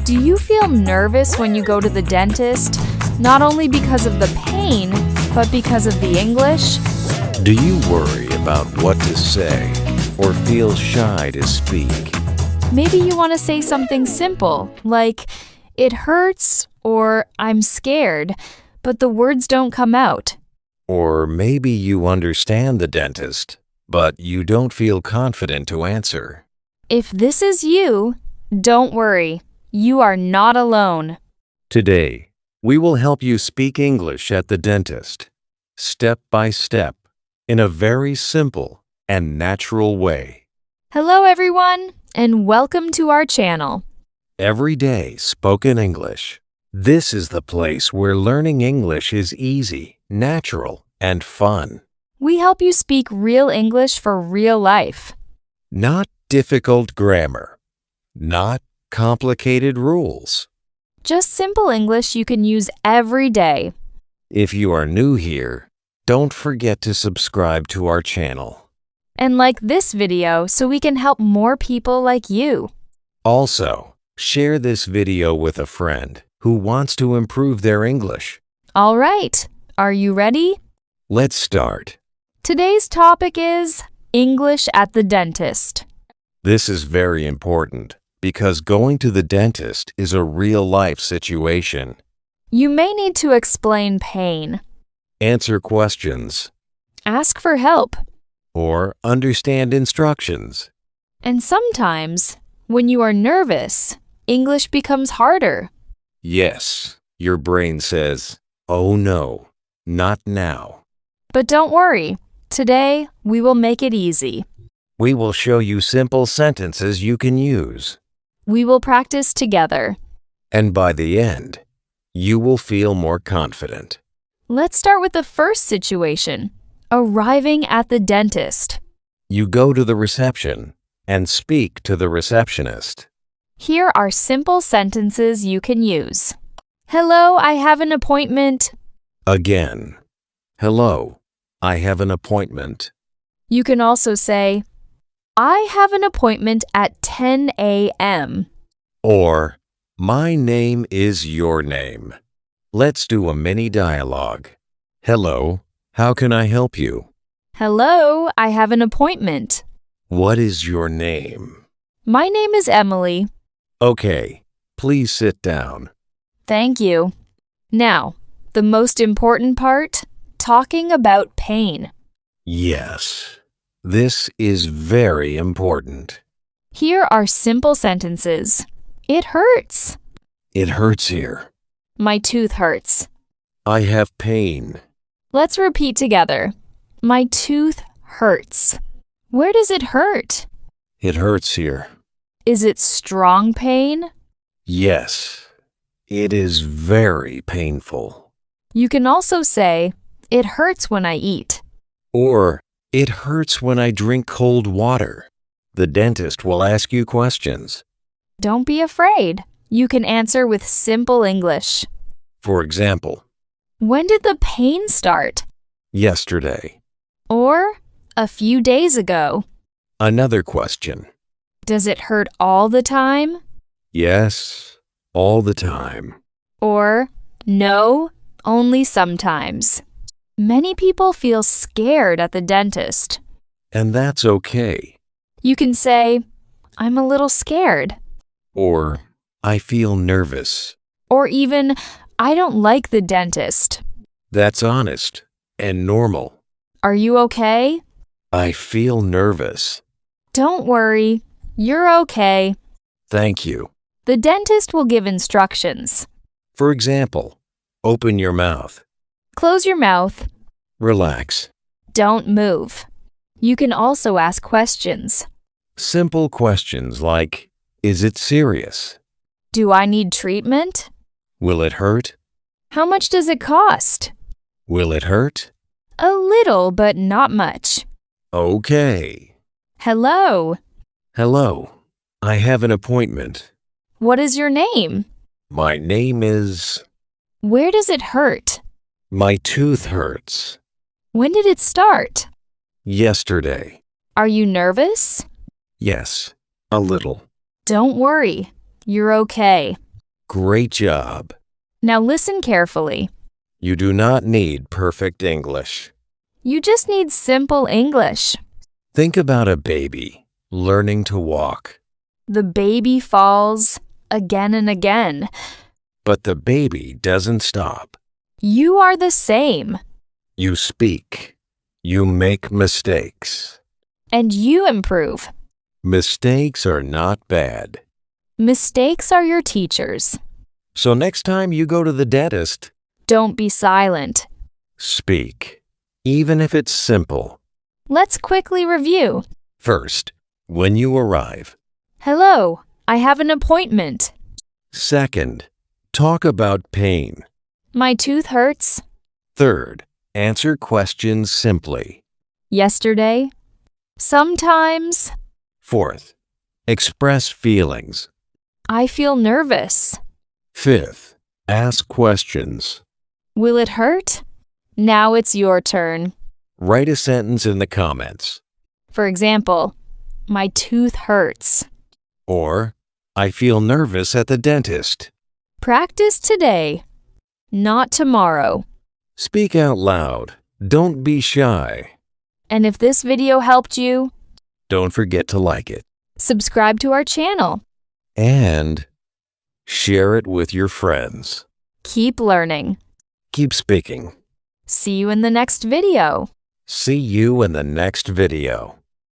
Do you feel nervous when you go to the dentist? Not only because of the pain, but because of the English? Do you worry about what to say or feel shy to speak? Maybe you want to say something simple, like, "It hurts," or "I'm scared," but the words don't come out. Or maybe you understand the dentist, but you don't feel confident to answer. If this is you, don't worry. You are not alone. Today, we will help you speak English at the dentist, step by step, in a very simple and natural way. Hello, everyone, and welcome to our channel. Everyday Spoken English. This is the place where learning English is easy, natural, and fun. We help you speak real English for real life. Not difficult grammar. Not complicated rules. Just simple English you can use every day. If you are new here, don't forget to subscribe to our channel. And like this video so we can help more people like you. Also, share this video with a friend who wants to improve their English. All right, are you ready? Let's start. Today's topic is English at the dentist. This is very important because going to the dentist is a real-life situation. You may need to explain pain, Answer questions ask for help, or understand instructions. and sometimes, when you are nervous, English becomes harder. Yes, your brain says, "Oh no, not now." But don't worry, today we will make it easy. We will show you simple sentences you can use. We will practice together. And by the end, you will feel more confident. Let's start with the first situation, arriving at the dentist. You go to the reception and speak to the receptionist. Here are simple sentences you can use. Hello, I have an appointment. Again, hello, I have an appointment. You can also say, I have an appointment at 10 a.m. Or, my name is your name. Let's do a mini dialogue. Hello, how can I help you? Hello, I have an appointment. What is your name? My name is Emily. Okay, please sit down. Thank you. Now, the most important part, talking about pain. Yes, this is very important. Here are simple sentences. It hurts. It hurts here. My tooth hurts. I have pain. Let's repeat together. My tooth hurts. Where does it hurt? It hurts here. Is it strong pain? Yes, it is very painful. You can also say, it hurts when I eat. Or, it hurts when I drink cold water. The dentist will ask you questions. Don't be afraid. You can answer with simple English. For example, When did the pain start? yesterday. Or, a few days ago. Another question. Does it hurt all the time? Yes, all the time. Or, no, only sometimes. Many people feel scared at the dentist. And that's okay. You can say, I'm a little scared. Or, I feel nervous. Or even, I don't like the dentist. That's honest and normal. Are you okay? I feel nervous. Don't worry, you're okay. Thank you. The dentist will give instructions. For example, open your mouth. Close your mouth. Relax. Don't move. You can also ask questions. Simple questions like, is it serious? Do I need treatment? Will it hurt? How much does it cost? Will it hurt? A little, but not much. Okay. Hello. Hello. I have an appointment. What is your name? My name is... Where does it hurt? My tooth hurts. When did it start? Yesterday. Are you nervous? Yes, a little. Don't worry. You're okay. Great job. Now listen carefully. You do not need perfect English. You just need simple English. Think about a baby learning to walk, The baby falls again and again. but the baby doesn't stop. You are the same, You speak. You make mistakes. and you improve. Mistakes are not bad. Mistakes are your teachers. So next time you go to the dentist, Don't be silent. speak, even if it's simple. Let's quickly review. First, when you arrive. Hello, I have an appointment. Second, talk about pain. My tooth hurts. Third, answer questions simply. Yesterday. Sometimes. Fourth, express feelings. I feel nervous. Fifth, ask questions. Will it hurt? Now it's your turn. Write a sentence in the comments. For example, my tooth hurts. Or, I feel nervous at the dentist. Practice today, not tomorrow. Speak out loud. Don't be shy. And if this video helped you, Don't forget to like it. subscribe to our channel. And share it with your friends. Keep learning. Keep speaking. See you in the next video. See you in the next video.